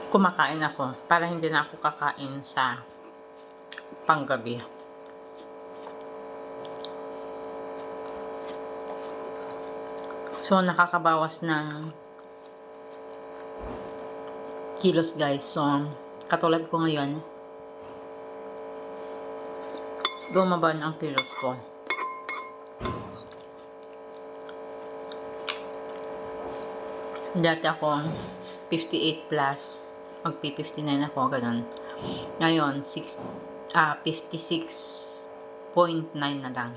kumakain ako para hindi na ako kakain sa panggabi. So, nakakabawas ng kilos, guys. So, katulad ko ngayon, bumaba na ang kilos ko. Dati ako 58 plus, magpi-59 ako, ganun. Ngayon, 56.9 na lang.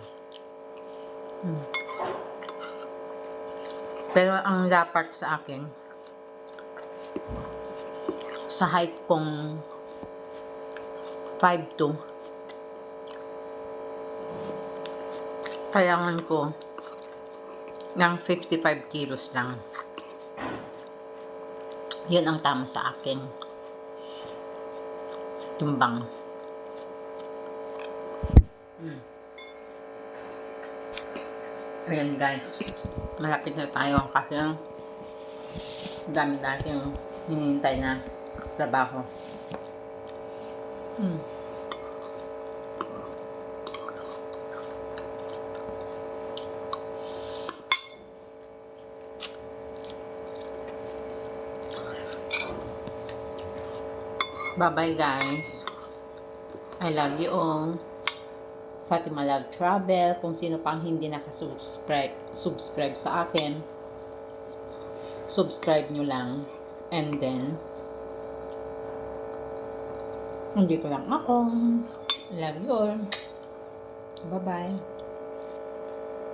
Pero ang dapat sa akin, sa height kong 5'2", kailangan ko ng 55 kilos lang. Yun ang tama sa akin. Timbang. Ayan, guys. Malapit na tayo kasi dami nating hinihintay na trabaho. Bye-bye, guys. I love you all. Fatima Love Travel. Kung sino pang hindi subscribe sa akin, subscribe nyo lang. And then, hindi ko lang ako. I love you all. Bye-bye.